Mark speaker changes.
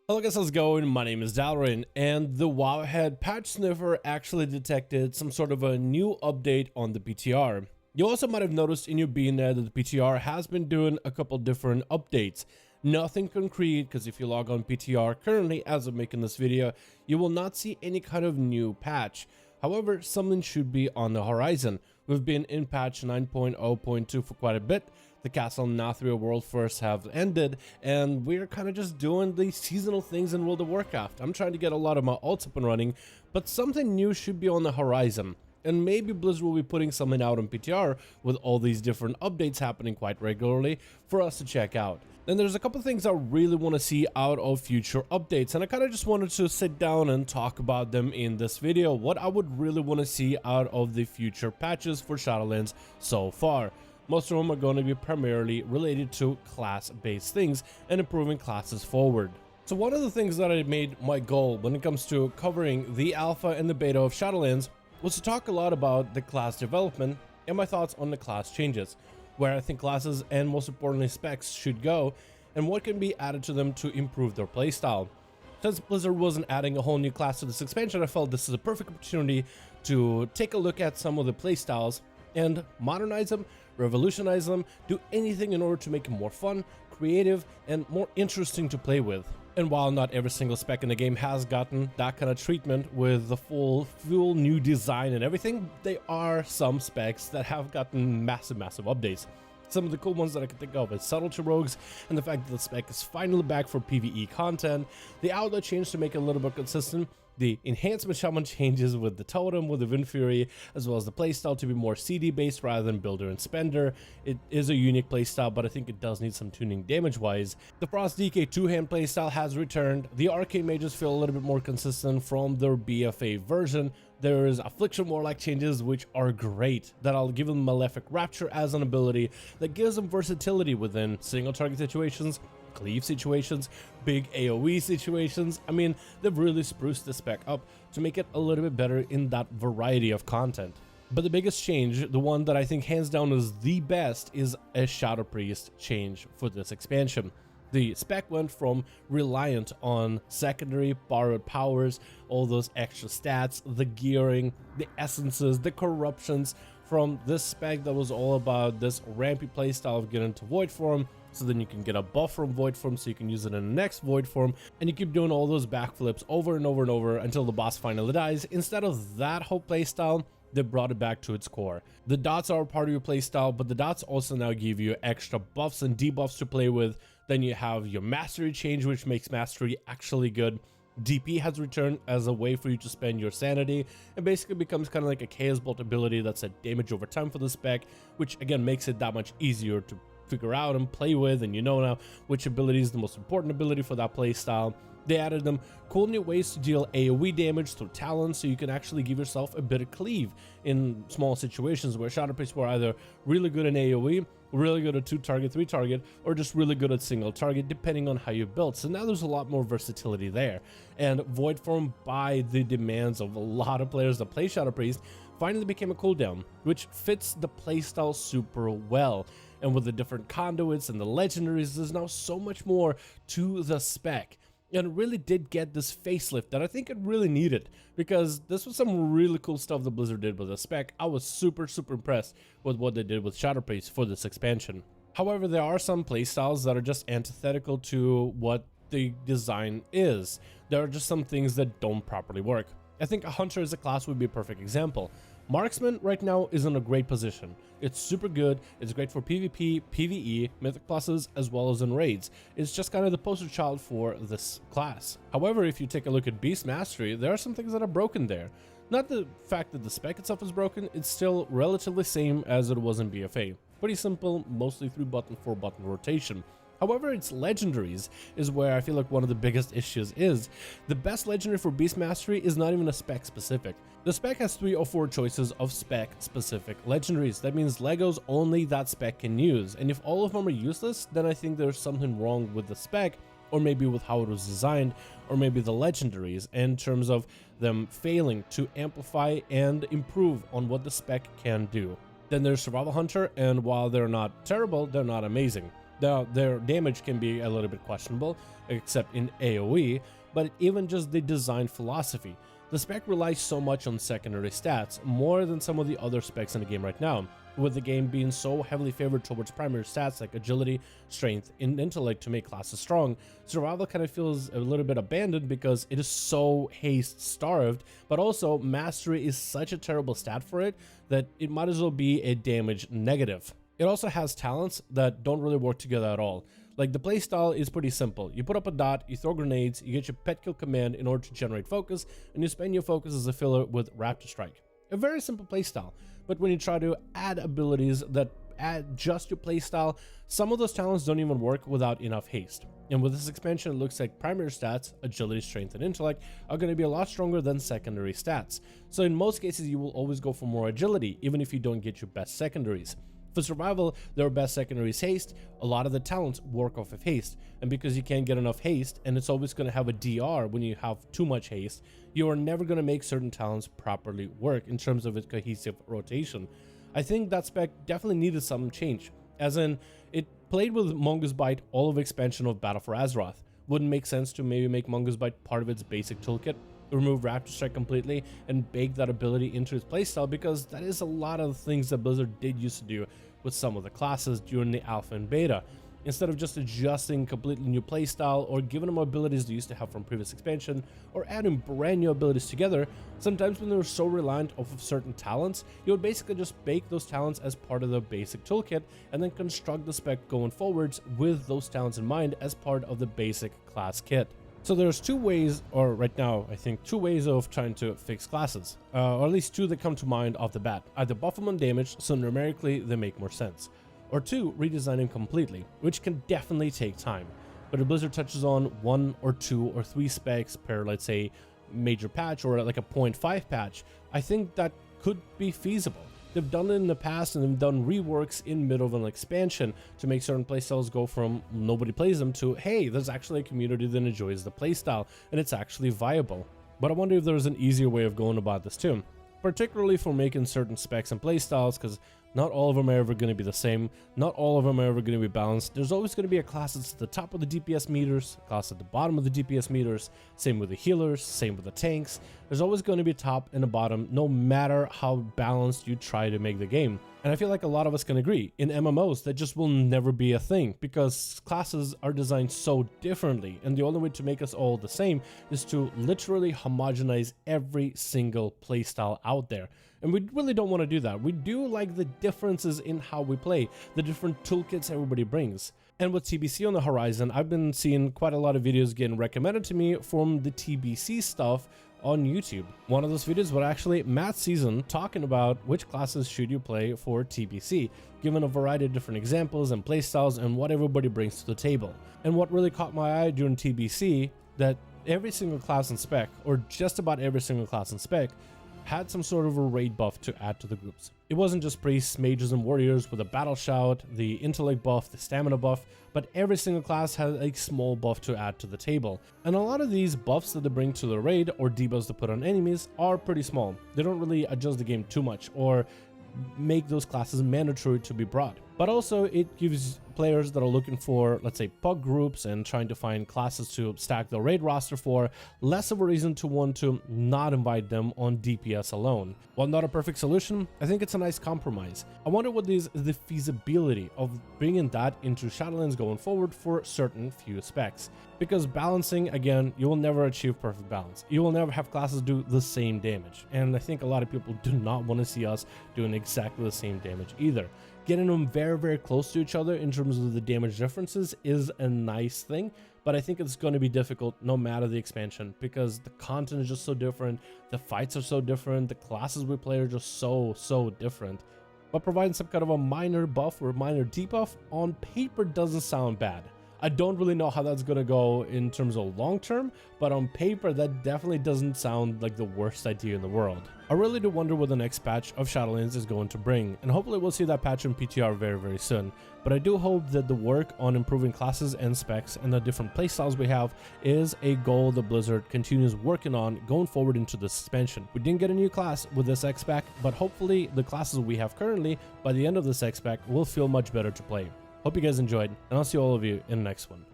Speaker 1: Hello guys, how's it going? My name is Dalaran, and the Wowhead patch sniffer actually detected some sort of a new update on the PTR. You also might have noticed in your being there that the PTR has been doing a couple different updates. Nothing concrete, because if you log on PTR currently as of making this video, you will not see any kind of new patch. However, something should be on the horizon. We've been in patch 9.0.2 for quite a bit. The Castle and Nathria World First have ended, and we're kind of just doing the seasonal things in World of Warcraft. I'm trying to get a lot of my ults up and running, but something new should be on the horizon. And maybe Blizzard will be putting something out on PTR with all these different updates happening quite regularly for us to check out. Then there's a couple things I really want to see out of future updates, and I kind of just wanted to sit down and talk about them in this video, what I would really want to see out of the future patches for Shadowlands so far. Most of them are going to be primarily related to class-based things and improving classes forward. So one of the things that I made my goal when it comes to covering the alpha and the beta of Shadowlands was to talk a lot about the class development and my thoughts on the class changes, where I think classes and most importantly specs should go, and what can be added to them to improve their playstyle. Since Blizzard wasn't adding a whole new class to this expansion, I felt this is a perfect opportunity to take a look at some of the playstyles and modernize them, revolutionize them, do anything in order to make them more fun, creative, and more interesting to play with. And while not every single spec in the game has gotten that kind of treatment with the full new design and everything, there are some specs that have gotten massive updates. Some of the cool ones that I can think of is Subtlety Rogues, and the fact that the spec is finally back for PvE content, the Outlaw change to make it a little bit consistent, the enhancement shaman changes with the totem, with the Wind Fury, as well as the playstyle to be more CD based rather than builder and spender. It is a unique playstyle, but I think it does need some tuning damage wise. The Frost DK two-hand playstyle has returned. The Arcane Mages feel a little bit more consistent from their BFA version. There is Affliction Warlock changes, which are great. That'll give them Malefic Rapture as an ability that gives them versatility within single target situations, cleave situations, big AoE situations. I mean, they've really spruced the spec up to make it a little bit better in that variety of content. But the biggest change, the one that I think hands down is the best, is a Shadow Priest change for this expansion. The spec went from reliant on secondary borrowed powers, all those extra stats, the gearing, the essences, the corruptions, from this spec that was all about this rampy playstyle of getting to Void Form, so then you can get a buff from Void Form so you can use it in the next Void Form, and you keep doing all those backflips over and over and over until the boss finally dies. Instead of that whole playstyle, they brought it back to its core. The dots are a part of your playstyle, but the dots also now give you extra buffs and debuffs to play with. Then you have your mastery change, which makes mastery actually good. DP has returned as a way for you to spend your sanity, and basically becomes kind of like a Chaos Bolt ability that's a damage over time for the spec, which again makes it that much easier to figure out and play with, and you know now which ability is the most important ability for that playstyle. They added them cool new ways to deal AoE damage through talents, so you can actually give yourself a bit of cleave in small situations where Shadow Priests were either really good in AoE, really good at 2-target, 3-target, or just really good at single target, depending on how you build. So now there's a lot more versatility there. And Void Form, by the demands of a lot of players that play Shadow Priest, finally became a cooldown, which fits the playstyle super well. And with the different conduits and the legendaries, there's now so much more to the spec. And it really did get this facelift that I think it really needed, because this was some really cool stuff that Blizzard did with the spec. I was super impressed with what they did with Shadow Priest for this expansion. However, there are some playstyles that are just antithetical to what the design is. There are just some things that don't properly work. I think a Hunter as a class would be a perfect example. Marksman right now is in a great position. It's super good, it's great for PvP, PvE, Mythic Pluses, as well as in raids. It's just kind of the poster child for this class. However, if you take a look at Beast Mastery, there are some things that are broken there. Not the fact that the spec itself is broken, it's still relatively same as it was in BFA. Pretty simple, mostly 3-button, 4-button rotation. However, its legendaries is where I feel like one of the biggest issues is. The best legendary for Beast Mastery is not even a spec specific. The spec has 3 or 4 choices of spec specific legendaries. That means Legos only that spec can use, and if all of them are useless, then I think there's something wrong with the spec, or maybe with how it was designed, or maybe the legendaries in terms of them failing to amplify and improve on what the spec can do. Then there's Survival Hunter, and while they're not terrible, they're not amazing. Now, their damage can be a little bit questionable, except in AoE, but even just the design philosophy. The spec relies so much on secondary stats, more than some of the other specs in the game right now, with the game being so heavily favored towards primary stats like agility, strength, and intellect to make classes strong. Survival kind of feels a little bit abandoned because it is so haste starved, but also mastery is such a terrible stat for it that it might as well be a damage negative. It also has talents that don't really work together at all. Like, the playstyle is pretty simple. You put up a dot, you throw grenades, you get your pet kill command in order to generate focus, and you spend your focus as a filler with Raptor Strike. A very simple playstyle, but when you try to add abilities that adjust your playstyle, some of those talents don't even work without enough haste. And with this expansion, it looks like primary stats, agility, strength, and intellect, are going to be a lot stronger than secondary stats. So in most cases, you will always go for more agility, even if you don't get your best secondaries. For survival, their best secondary is haste. A lot of the talents work off of haste, and because you can't get enough haste, and it's always going to have a DR when you have too much haste, you are never going to make certain talents properly work in terms of its cohesive rotation. I think that spec definitely needed some change, as in, it played with Mongoose Bite all of expansion of Battle for Azeroth. Wouldn't make sense to maybe make Mongoose Bite part of its basic toolkit, remove Raptor Strike completely, and bake that ability into its playstyle, because that is a lot of things that Blizzard did used to do with some of the classes during the alpha and beta. Instead of just adjusting completely new playstyle or giving them abilities they used to have from previous expansion or adding brand new abilities together, sometimes when they were so reliant off of certain talents, you would basically just bake those talents as part of the basic toolkit and then construct the spec going forwards with those talents in mind as part of the basic class kit. So there's two ways, or right now I think two ways of trying to fix classes, or at least two that come to mind off the bat. Either buff them on damage so numerically they make more sense, or two, redesign them completely, which can definitely take time. But if Blizzard touches on 1 or 2 or 3 specs per, let's say, major patch or like a 0.5 patch, I think that could be feasible. They've done it in the past, and they've done reworks in middle of an expansion to make certain playstyles go from nobody plays them to, hey, there's actually a community that enjoys the playstyle and it's actually viable. But I wonder if there's an easier way of going about this too, particularly for making certain specs and playstyles, because not all of them are ever going to be the same. Not all of them are ever going to be balanced. There's always going to be a class that's at the top of the DPS meters, a class at the bottom of the DPS meters, same with the healers, same with the tanks. There's always going to be a top and a bottom, no matter how balanced you try to make the game. And I feel like a lot of us can agree, in MMOs, that just will never be a thing, because classes are designed so differently, and the only way to make us all the same is to literally homogenize every single playstyle out there. And we really don't want to do that. We do like the differences in how we play, the different toolkits everybody brings. And with TBC on the horizon, I've been seeing quite a lot of videos getting recommended to me from the TBC stuff on YouTube. One of those videos was actually Matt's season talking about which classes should you play for TBC, given a variety of different examples and playstyles and what everybody brings to the table. And what really caught my eye during TBC, that every single class and spec, or just about every single class and spec, had some sort of a raid buff to add to the groups. It wasn't just priests, mages, and warriors with a battle shout, the intellect buff, the stamina buff, but every single class had a small buff to add to the table. And a lot of these buffs that they bring to the raid or debuffs they put on enemies are pretty small. They don't really adjust the game too much or make those classes mandatory to be brought. But also it gives players that are looking for, let's say, pug groups and trying to find classes to stack their raid roster for, less of a reason to want to not invite them on DPS alone. While not a perfect solution, I think it's a nice compromise. I wonder what is the feasibility of bringing that into Shadowlands going forward for certain few specs. Because balancing, again, you will never achieve perfect balance. You will never have classes do the same damage. And I think a lot of people do not want to see us doing exactly the same damage either. Getting them very, very close to each other in terms of the damage differences is a nice thing, but I think it's going to be difficult no matter the expansion, because the content is just so different, the fights are so different, the classes we play are just so different. But providing some kind of a minor buff or minor debuff on paper doesn't sound bad. I don't really know how that's going to go in terms of long term, but on paper that definitely doesn't sound like the worst idea in the world. I really do wonder what the next patch of Shadowlands is going to bring, and hopefully we'll see that patch in PTR very, very soon. But I do hope that the work on improving classes and specs and the different playstyles we have is a goal that Blizzard continues working on going forward into this expansion. We didn't get a new class with this X-Pack, but hopefully the classes we have currently by the end of this X-Pack will feel much better to play. Hope you guys enjoyed, and I'll see all of you in the next one.